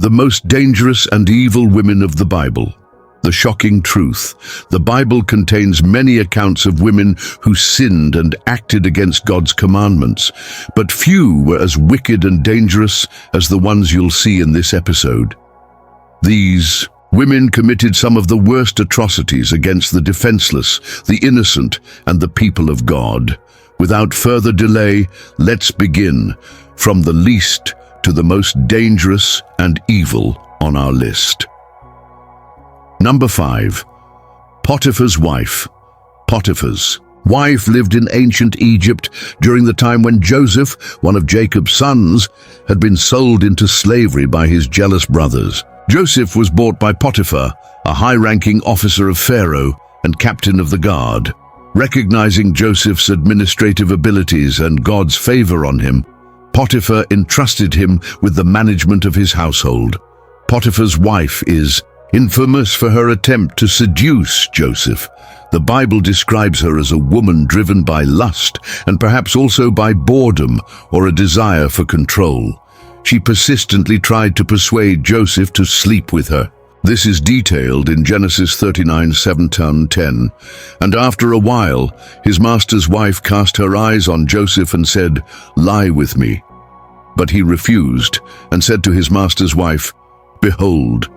The most dangerous and evil women of the Bible. The shocking truth. The Bible contains many accounts of women who sinned and acted against God's commandments, but few were as wicked and dangerous as the ones you'll see in this episode. These women committed some of the worst atrocities against the defenseless, the innocent, and the people of God. Without further delay, let's begin from the least to the most dangerous and evil on our list. Number 5. Potiphar's wife. Potiphar's wife lived in ancient Egypt during the time when Joseph, one of Jacob's sons, had been sold into slavery by his jealous brothers. Joseph was bought by Potiphar, a high-ranking officer of Pharaoh and captain of the guard. Recognizing Joseph's administrative abilities and God's favor on him, Potiphar entrusted him with the management of his household. Potiphar's wife is infamous for her attempt to seduce Joseph. The Bible describes her as a woman driven by lust and perhaps also by boredom or a desire for control. She persistently tried to persuade Joseph to sleep with her. This is detailed in Genesis 39:7-10. And after a while, his master's wife cast her eyes on Joseph and said, "Lie with me." But he refused and said to his master's wife, "Behold,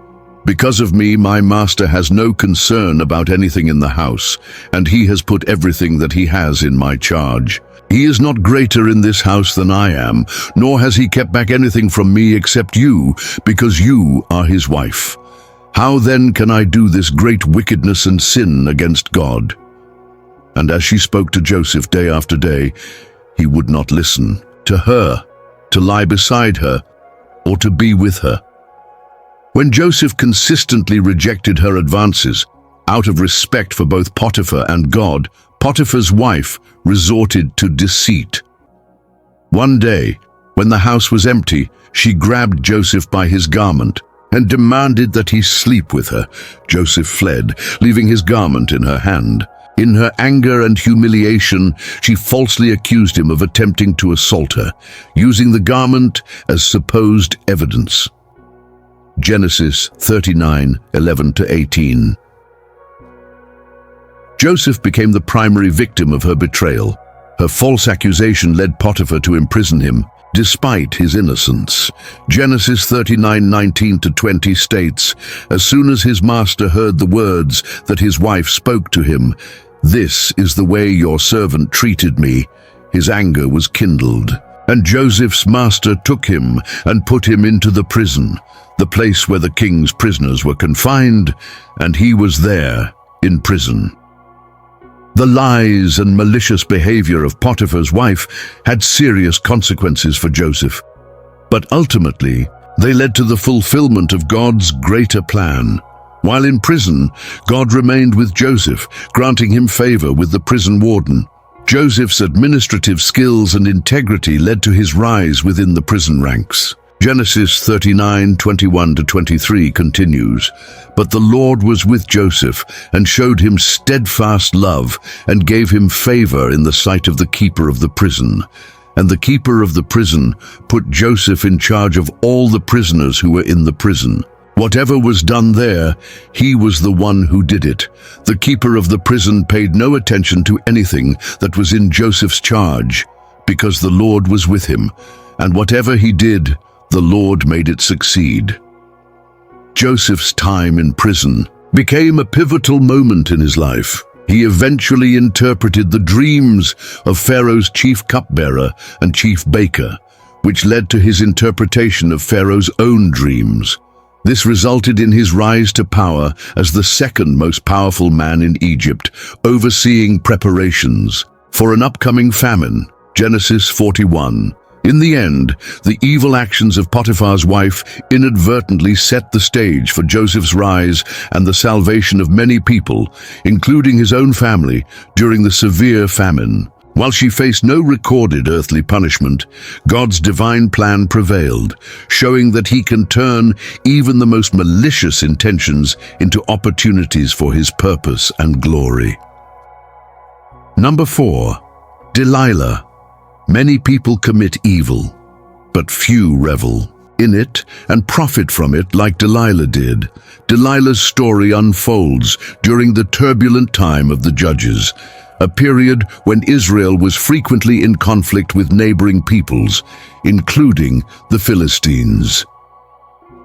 because of me my master has no concern about anything in the house, and he has put everything that he has in my charge. He is not greater in this house than I am, nor has he kept back anything from me except you, because you are his wife. How then can I do this great wickedness and sin against God?" And as she spoke to Joseph day after day, he would not listen to her, to lie beside her, or to be with her. When Joseph consistently rejected her advances, out of respect for both Potiphar and God, Potiphar's wife resorted to deceit. One day, when the house was empty, she grabbed Joseph by his garment and demanded that he sleep with her. Joseph fled, leaving his garment in her hand. In her anger and humiliation, she falsely accused him of attempting to assault her, using the garment as supposed evidence. Genesis 39:11-18. Joseph became the primary victim of her betrayal. Her false accusation led Potiphar to imprison him, despite his innocence. Genesis 39:19-20 states, "As soon as his master heard the words that his wife spoke to him, 'This is the way your servant treated me,' his anger was kindled. And Joseph's master took him and put him into the prison, the place where the king's prisoners were confined, and he was there in prison." The lies and malicious behavior of Potiphar's wife had serious consequences for Joseph, but ultimately they led to the fulfillment of God's greater plan. While in prison, God remained with Joseph, granting him favor with the prison warden. Joseph's administrative skills and integrity led to his rise within the prison ranks. Genesis 39:21-23 continues, "But the Lord was with Joseph and showed him steadfast love and gave him favor in the sight of the keeper of the prison. And the keeper of the prison put Joseph in charge of all the prisoners who were in the prison. Whatever was done there, he was the one who did it. The keeper of the prison paid no attention to anything that was in Joseph's charge, because the Lord was with him, and whatever he did, the Lord made it succeed." Joseph's time in prison became a pivotal moment in his life. He eventually interpreted the dreams of Pharaoh's chief cupbearer and chief baker, which led to his interpretation of Pharaoh's own dreams. This resulted in his rise to power as the second most powerful man in Egypt, overseeing preparations for an upcoming famine. Genesis 41. In the end, the evil actions of Potiphar's wife inadvertently set the stage for Joseph's rise and the salvation of many people, including his own family, during the severe famine. While she faced no recorded earthly punishment, God's divine plan prevailed, showing that he can turn even the most malicious intentions into opportunities for his purpose and glory. Number 4. Delilah. Many people commit evil, but few revel. in it and profit from it like Delilah did. Delilah's story unfolds during the turbulent time of the Judges, a period when Israel was frequently in conflict with neighboring peoples, including the Philistines.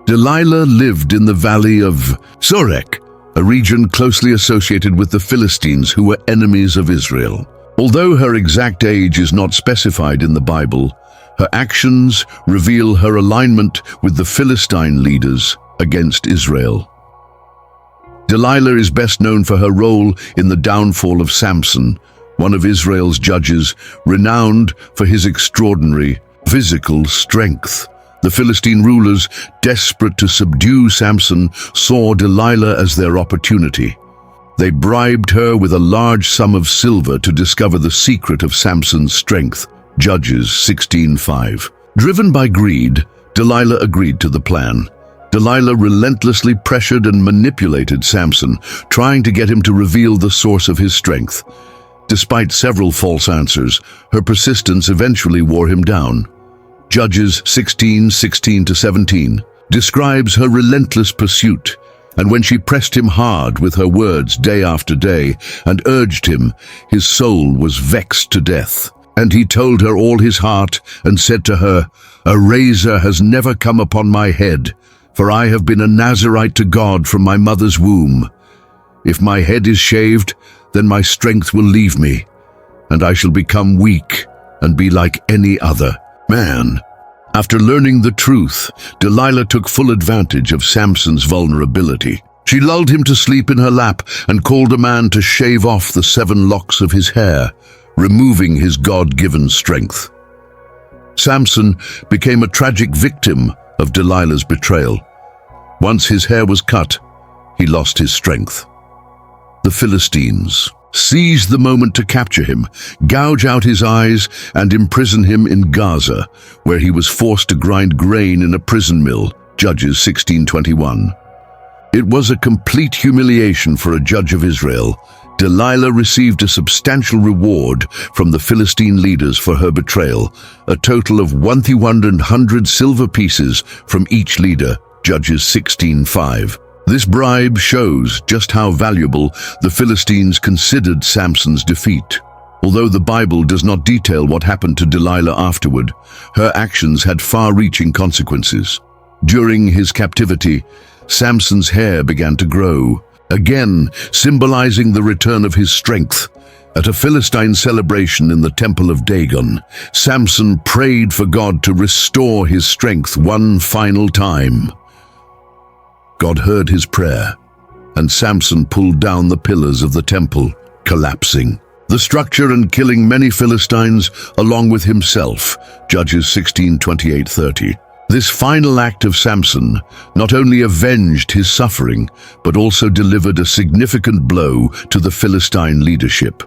Delilah lived in the valley of Sorek, a region closely associated with the Philistines who were enemies of Israel. Although her exact age is not specified in the Bible, her actions reveal her alignment with the Philistine leaders against Israel. Delilah is best known for her role in the downfall of Samson, one of Israel's judges, renowned for his extraordinary physical strength. The Philistine rulers, desperate to subdue Samson, saw Delilah as their opportunity. They bribed her with a large sum of silver to discover the secret of Samson's strength. Judges 16:5. Driven by greed, Delilah agreed to the plan. Delilah relentlessly pressured and manipulated Samson, trying to get him to reveal the source of his strength. Despite several false answers, her persistence eventually wore him down. Judges 16:16-17 describes her relentless pursuit, and when she pressed him hard with her words day after day and urged him, his soul was vexed to death. And he told her all his heart and said to her, "A razor has never come upon my head, for I have been a Nazirite to God from my mother's womb. If my head is shaved, then my strength will leave me, and I shall become weak and be like any other man." After learning the truth, Delilah took full advantage of Samson's vulnerability. She lulled him to sleep in her lap and called a man to shave off the 7 locks of his hair, removing his God-given strength. Samson became a tragic victim of Delilah's betrayal. Once his hair was cut, he lost his strength. The Philistines seized the moment to capture him, gouge out his eyes, and imprison him in Gaza, where he was forced to grind grain in a prison mill. Judges 16:21. It was a complete humiliation for a judge of Israel. Delilah received a substantial reward from the Philistine leaders for her betrayal, a total of 1,100 silver pieces from each leader. Judges 16:5. This bribe shows just how valuable the Philistines considered Samson's defeat. Although the Bible does not detail what happened to Delilah afterward, her actions had far-reaching consequences. During his captivity, Samson's hair began to grow, again symbolizing the return of his strength. At a Philistine celebration in the temple of Dagon, Samson prayed for God to restore his strength one final time. God heard his prayer, and Samson pulled down the pillars of the temple, collapsing the structure and killing many Philistines along with himself. Judges 16:28-30. This final act of Samson not only avenged his suffering, but also delivered a significant blow to the Philistine leadership.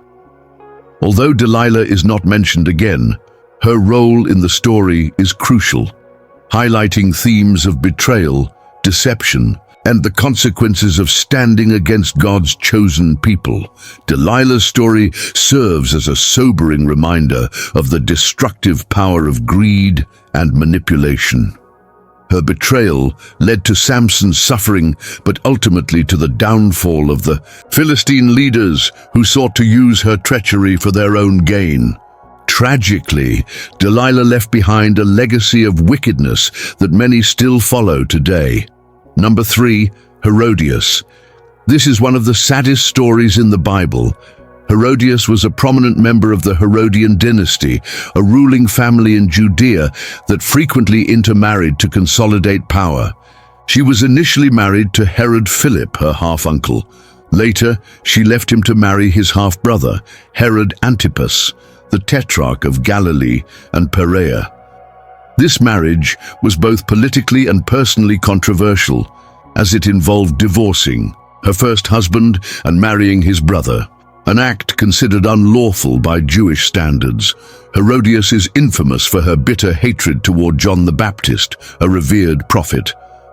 Although Delilah is not mentioned again, her role in the story is crucial, highlighting themes of betrayal, deception, and the consequences of standing against God's chosen people. Delilah's story serves as a sobering reminder of the destructive power of greed and manipulation. Her betrayal led to Samson's suffering, but ultimately to the downfall of the Philistine leaders who sought to use her treachery for their own gain. Tragically, Delilah left behind a legacy of wickedness that many still follow today. Number 3, Herodias. This is one of the saddest stories in the Bible. Herodias was a prominent member of the Herodian dynasty, a ruling family in Judea that frequently intermarried to consolidate power. She was initially married to Herod Philip, her half-uncle. Later, she left him to marry his half-brother, Herod Antipas, the tetrarch of Galilee and Perea. This marriage was both politically and personally controversial, as it involved divorcing her first husband and marrying his brother, an act considered unlawful by Jewish standards. Herodias is infamous for her bitter hatred toward John the Baptist, a revered prophet.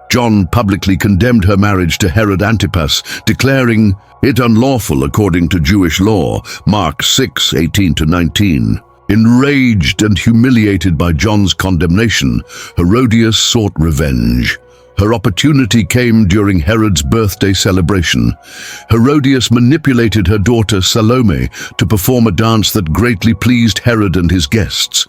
John publicly condemned her marriage to Herod Antipas, declaring it unlawful according to Jewish law, Mark 6:18-19. Enraged and humiliated by John's condemnation, Herodias sought revenge. Her opportunity came during Herod's birthday celebration. Herodias manipulated her daughter Salome to perform a dance that greatly pleased Herod and his guests.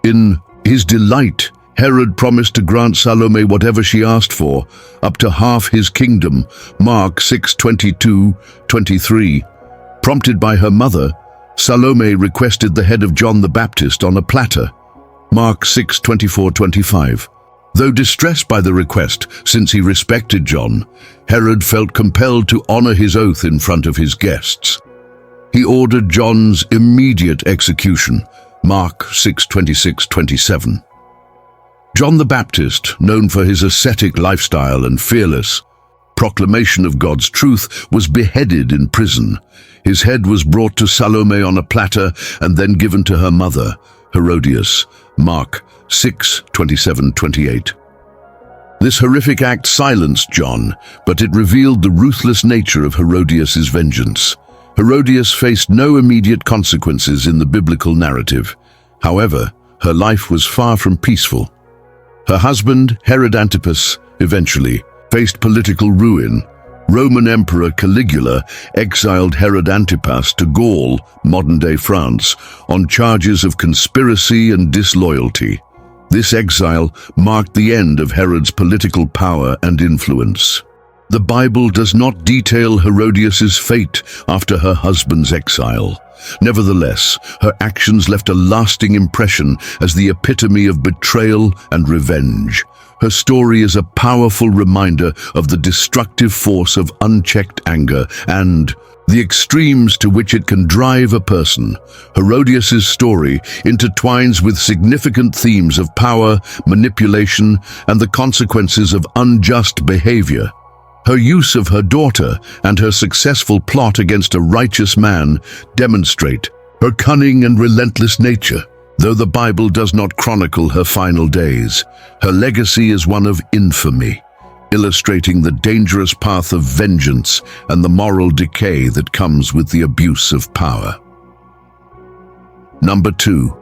In his delight, Herod promised to grant Salome whatever she asked for, up to half his kingdom, Mark 6:22-23. Prompted by her mother, Salome requested the head of John the Baptist on a platter, Mark 6:24-25. Though distressed by the request, since he respected John, Herod felt compelled to honor his oath in front of his guests. He ordered John's immediate execution, Mark 6:26-27. John the Baptist, known for his ascetic lifestyle and fearless proclamation of God's truth, was beheaded in prison. His head was brought to Salome on a platter and then given to her mother, Herodias, Mark 6:27-28. This horrific act silenced John, but it revealed the ruthless nature of Herodias' vengeance. Herodias faced no immediate consequences in the biblical narrative. However, her life was far from peaceful. Her husband, Herod Antipas, eventually faced political ruin. Roman Emperor Caligula exiled Herod Antipas to Gaul, modern-day France, on charges of conspiracy and disloyalty. This exile marked the end of Herod's political power and influence. The Bible does not detail Herodias' fate after her husband's exile. Nevertheless, her actions left a lasting impression as the epitome of betrayal and revenge. Her story is a powerful reminder of the destructive force of unchecked anger and the extremes to which it can drive a person. Herodias' story intertwines with significant themes of power, manipulation, and the consequences of unjust behavior. Her use of her daughter and her successful plot against a righteous man demonstrate her cunning and relentless nature. Though the Bible does not chronicle her final days, her legacy is one of infamy, illustrating the dangerous path of vengeance and the moral decay that comes with the abuse of power. Number 2.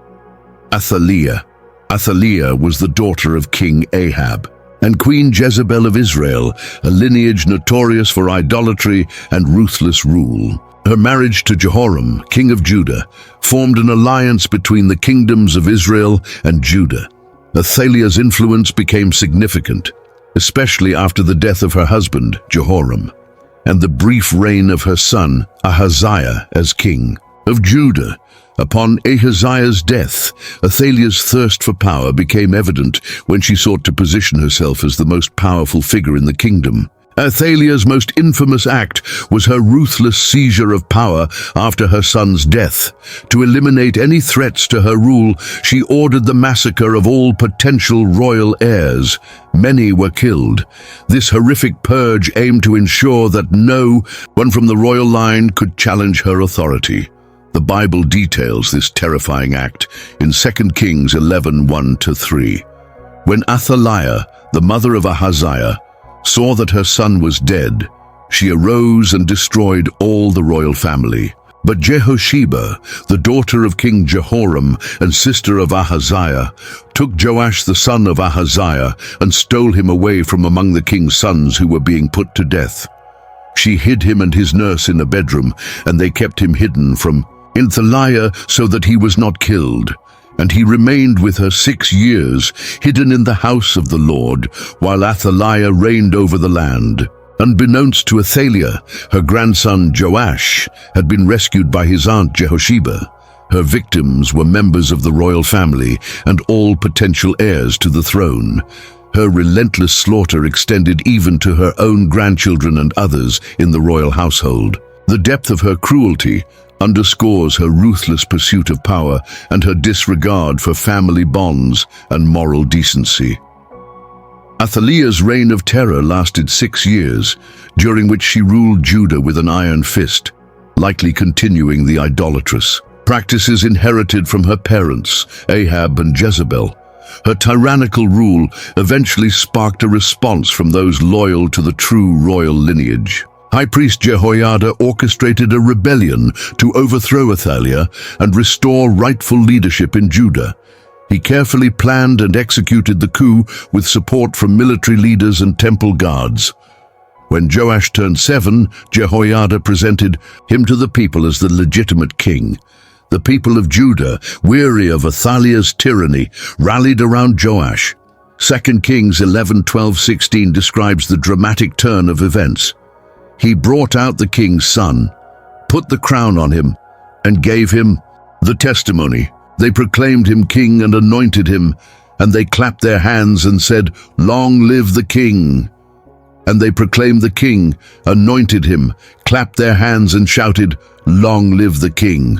Athaliah. Athaliah was the daughter of King Ahab and Queen Jezebel of Israel, a lineage notorious for idolatry and ruthless rule. Her marriage to Jehoram, king of Judah, formed an alliance between the kingdoms of Israel and Judah. Athaliah's influence became significant, especially after the death of her husband, Jehoram, and the brief reign of her son, Ahaziah, as king of Judah. Upon Ahaziah's death, Athaliah's thirst for power became evident when she sought to position herself as the most powerful figure in the kingdom. Athaliah's most infamous act was her ruthless seizure of power after her son's death. To eliminate any threats to her rule, she ordered the massacre of all potential royal heirs. Many were killed. This horrific purge aimed to ensure that no one from the royal line could challenge her authority. The Bible details this terrifying act in 2 Kings 11:1-3. When Athaliah, the mother of Ahaziah, saw that her son was dead, she arose and destroyed all the royal family. But Jehosheba, the daughter of King Jehoram and sister of Ahaziah, took Joash the son of Ahaziah and stole him away from among the king's sons who were being put to death. She hid him and his nurse in a bedroom, and they kept him hidden from Athaliah so that he was not killed. And he remained with her 6 years, hidden in the house of the Lord, while Athaliah reigned over the land. Unbeknownst to Athaliah, her grandson Joash had been rescued by his aunt Jehosheba. Her victims were members of the royal family and all potential heirs to the throne. Her relentless slaughter extended even to her own grandchildren and others in the royal household. The depth of her cruelty underscores her ruthless pursuit of power and her disregard for family bonds and moral decency. Athaliah's reign of terror lasted 6 years, during which she ruled Judah with an iron fist, likely continuing the idolatrous practices inherited from her parents, Ahab and Jezebel. Her tyrannical rule eventually sparked a response from those loyal to the true royal lineage. High priest Jehoiada orchestrated a rebellion to overthrow Athaliah and restore rightful leadership in Judah. He carefully planned and executed the coup with support from military leaders and temple guards. When Joash turned 7, Jehoiada presented him to the people as the legitimate king. The people of Judah, weary of Athaliah's tyranny, rallied around Joash. 2 Kings 11:12-16 describes the dramatic turn of events. He brought out the king's son, put the crown on him, and gave him the testimony. They proclaimed him king and anointed him, and they clapped their hands and said, "Long live the king!" And they proclaimed the king, anointed him, clapped their hands and shouted, "Long live the king!"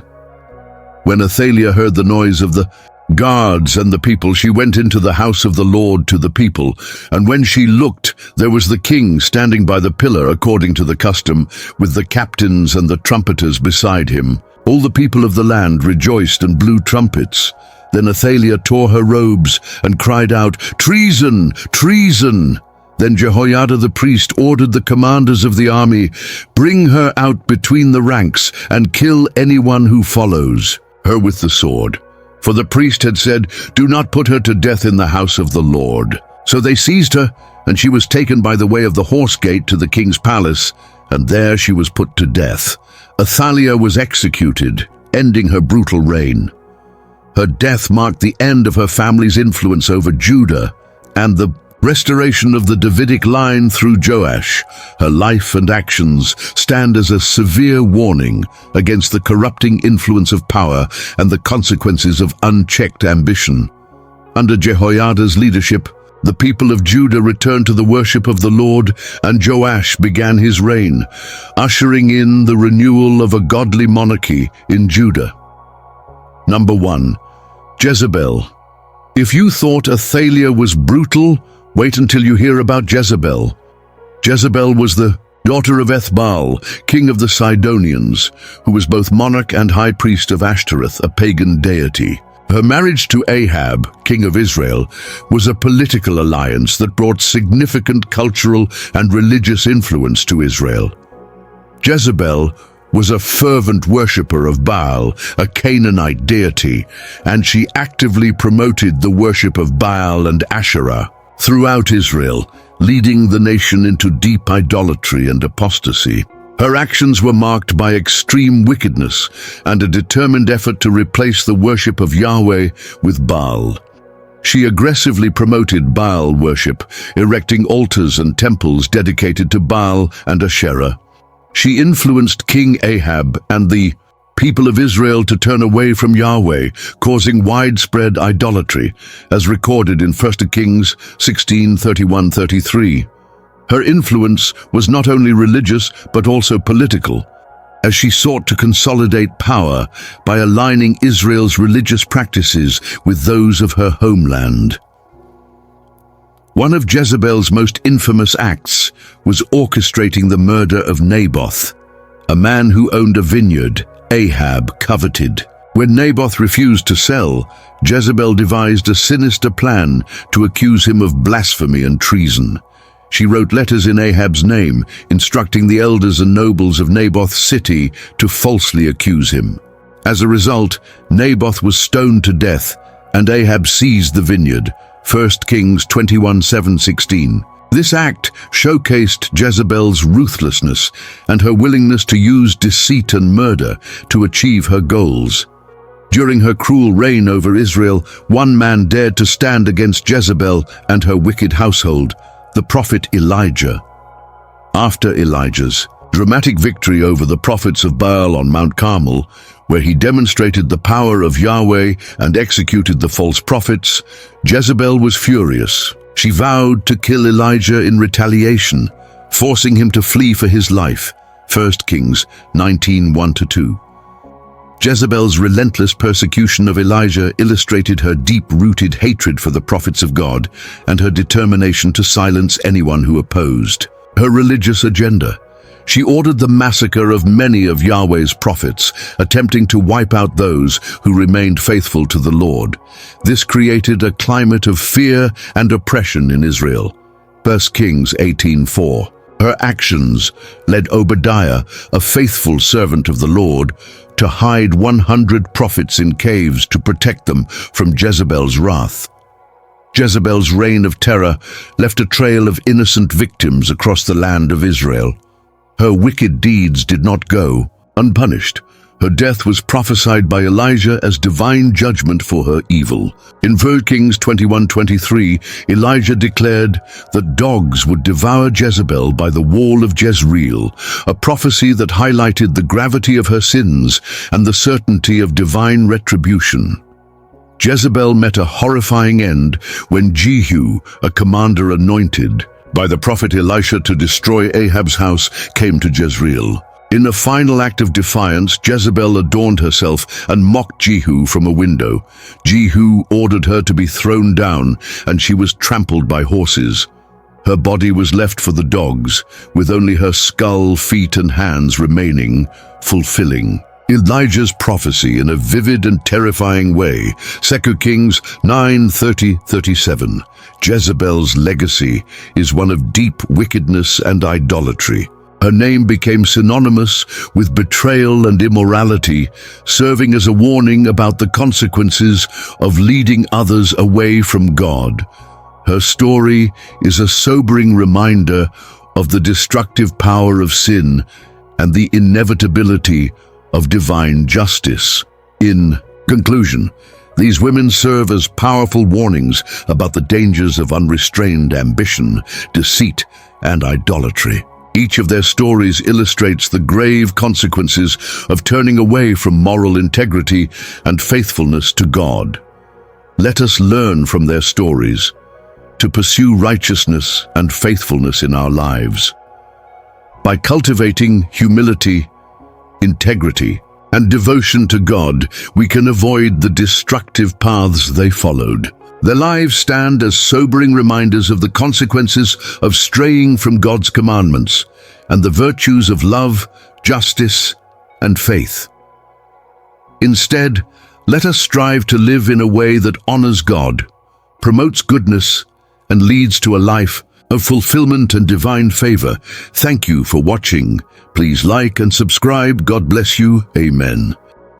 When Athaliah heard the noise of the guards and the people, she went into the house of the Lord to the people, and when she looked, there was the king standing by the pillar according to the custom, with the captains and the trumpeters beside him. All the people of the land rejoiced and blew trumpets. Then Athaliah tore her robes and cried out, "Treason! Treason!" Then Jehoiada the priest ordered the commanders of the army, "Bring her out between the ranks and kill anyone who follows her with the sword." For the priest had said, "Do not put her to death in the house of the Lord." So they seized her, and she was taken by the way of the horse gate to the king's palace, and there she was put to death. Athaliah was executed, ending her brutal reign. Her death marked the end of her family's influence over Judah and the restoration of the Davidic line through Joash. Her life and actions stand as a severe warning against the corrupting influence of power and the consequences of unchecked ambition. Under Jehoiada's leadership, the people of Judah returned to the worship of the Lord, and Joash began his reign, ushering in the renewal of a godly monarchy in Judah. Number 1. Jezebel. If you thought Athaliah was brutal, wait until you hear about Jezebel. Jezebel was the daughter of Ethbaal, king of the Sidonians, who was both monarch and high priest of Ashtoreth, a pagan deity. Her marriage to Ahab, king of Israel, was a political alliance that brought significant cultural and religious influence to Israel. Jezebel was a fervent worshipper of Baal, a Canaanite deity, and she actively promoted the worship of Baal and Asherah throughout Israel, leading the nation into deep idolatry and apostasy. Her actions were marked by extreme wickedness and a determined effort to replace the worship of Yahweh with Baal. She aggressively promoted Baal worship, erecting altars and temples dedicated to Baal and Asherah. She influenced King Ahab and the people of Israel to turn away from Yahweh, causing widespread idolatry, as recorded in 1 Kings 16:31-33. Her influence was not only religious but also political, as she sought to consolidate power by aligning Israel's religious practices with those of her homeland. One of Jezebel's most infamous acts was orchestrating the murder of Naboth, a man who owned a vineyard Ahab coveted. When Naboth refused to sell, Jezebel devised a sinister plan to accuse him of blasphemy and treason. She wrote letters in Ahab's name, instructing the elders and nobles of Naboth's city to falsely accuse him. As a result, Naboth was stoned to death, and Ahab seized the vineyard. 1 Kings 21:7-16. This act showcased Jezebel's ruthlessness and her willingness to use deceit and murder to achieve her goals. During her cruel reign over Israel, one man dared to stand against Jezebel and her wicked household, the prophet Elijah. After Elijah's dramatic victory over the prophets of Baal on Mount Carmel, where he demonstrated the power of Yahweh and executed the false prophets, Jezebel was furious. She vowed to kill Elijah in retaliation, forcing him to flee for his life. 1 Kings 19:1-2. Jezebel's relentless persecution of Elijah illustrated her deep-rooted hatred for the prophets of God and her determination to silence anyone who opposed her religious agenda. She ordered the massacre of many of Yahweh's prophets, attempting to wipe out those who remained faithful to the Lord. This created a climate of fear and oppression in Israel. 1 Kings 18:4. Her actions led Obadiah, a faithful servant of the Lord, to hide 100 prophets in caves to protect them from Jezebel's wrath. Jezebel's reign of terror left a trail of innocent victims across the land of Israel. Her wicked deeds did not go unpunished. Her death was prophesied by Elijah as divine judgment for her evil. In 1 Kings 21:23, Elijah declared that dogs would devour Jezebel by the wall of Jezreel, a prophecy that highlighted the gravity of her sins and the certainty of divine retribution. Jezebel met a horrifying end when Jehu, a commander anointed by the prophet Elisha to destroy Ahab's house, came to Jezreel. In a final act of defiance, Jezebel adorned herself and mocked Jehu from a window. Jehu ordered her to be thrown down, and she was trampled by horses. Her body was left for the dogs, with only her skull, feet, and hands remaining, fulfilling Elijah's prophecy in a vivid and terrifying way. 2 Kings 9:30-37. Jezebel's legacy is one of deep wickedness and idolatry. Her name became synonymous with betrayal and immorality, serving as a warning about the consequences of leading others away from God. Her story is a sobering reminder of the destructive power of sin and the inevitability of divine justice. In conclusion, these women serve as powerful warnings about the dangers of unrestrained ambition, deceit, and idolatry. Each of their stories illustrates the grave consequences of turning away from moral integrity and faithfulness to God. Let us learn from their stories to pursue righteousness and faithfulness in our lives. By cultivating humility, integrity, and devotion to God, we can avoid the destructive paths they followed. Their lives stand as sobering reminders of the consequences of straying from God's commandments and the virtues of love, justice, and faith. Instead, let us strive to live in a way that honors God, promotes goodness, and leads to a life of fulfillment and divine favor. Thank you for watching. Please like and subscribe. God bless you. Amen.